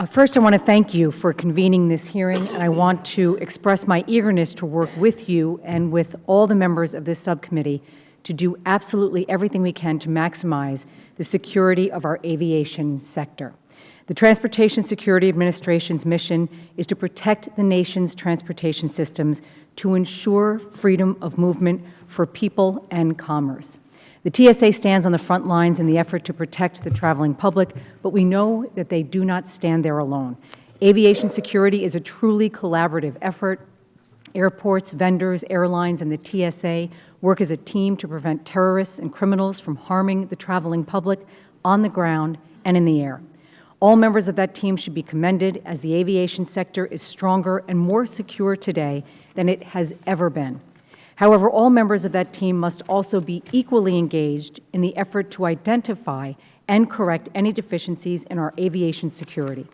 First, I want to thank you for convening this hearing, and I want to express my eagerness to work with you and with all the members of this subcommittee to do absolutely everything we can to maximize the security of our aviation sector. The Transportation Security Administration's mission is to protect the nation's transportation systems to ensure freedom of movement for people and commerce. The TSA stands on the front lines in the effort to protect the traveling public, but we know that they do not stand there alone. Aviation security is a truly collaborative effort. Airports, vendors, airlines, and the TSA work as a team to prevent terrorists and criminals from harming the traveling public on the ground and in the air. All members of that team should be commended, as the aviation sector is stronger and more secure today than it has ever been. However, all members of that team must also be equally engaged in the effort to identify and correct any deficiencies in our aviation security.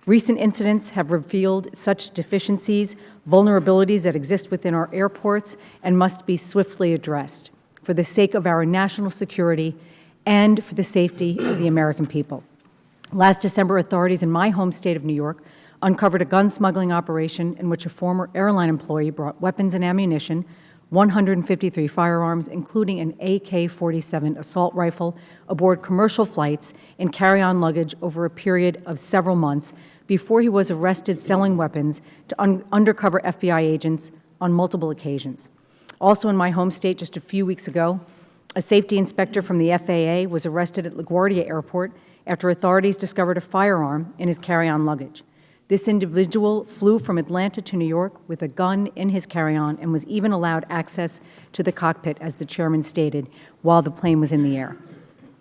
Recent incidents have revealed such deficiencies, vulnerabilities that exist within our airports, and must be swiftly addressed for the sake of our national security and for the safety of the American people. Last December, authorities in my home state of New York uncovered a gun smuggling operation in which a former airline employee brought weapons and ammunition, 153 firearms, including an AK-47 assault rifle, aboard commercial flights and carry-on luggage over a period of several months before he was arrested selling weapons to undercover FBI agents on multiple occasions. Also in my home state just a few weeks ago, a safety inspector from the FAA was arrested at LaGuardia Airport after authorities discovered a firearm in his carry-on luggage. This individual flew from Atlanta to New York with a gun in his carry-on and was even allowed access to the cockpit, as the chairman stated, while the plane was in the air.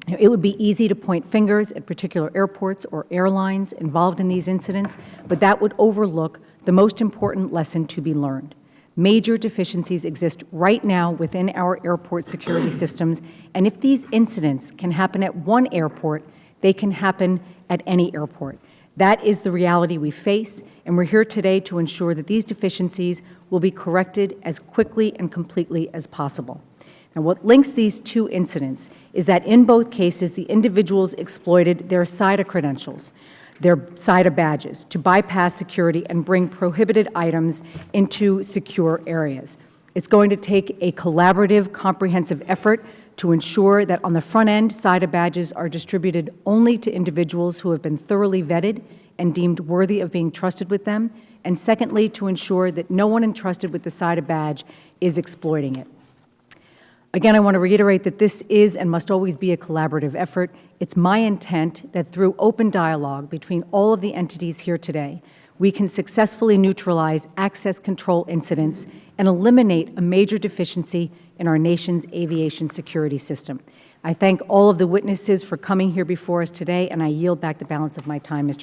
It would be easy to point fingers at particular airports or airlines involved in these incidents, but that would overlook the most important lesson to be learned. Major deficiencies exist right now within our airport security systems, and if these incidents can happen at one airport, they can happen at any airport. That is the reality we face, and we're here today to ensure that these deficiencies will be corrected as quickly and completely as possible. Now, what links these two incidents is that in both cases, the individuals exploited their SIDA credentials, their SIDA badges, to bypass security and bring prohibited items into secure areas. It's going to take a collaborative, comprehensive effort to ensure that on the front end, SIDA badges are distributed only to individuals who have been thoroughly vetted and deemed worthy of being trusted with them, and secondly, to ensure that no one entrusted with the SIDA badge is exploiting it. Again, I want to reiterate that this is and must always be a collaborative effort. It's my intent that through open dialogue between all of the entities here today, we can successfully neutralize access control incidents and eliminate a major deficiency in our nation's aviation security system. I thank all of the witnesses for coming here before us today, and I yield back the balance of my time, Mr.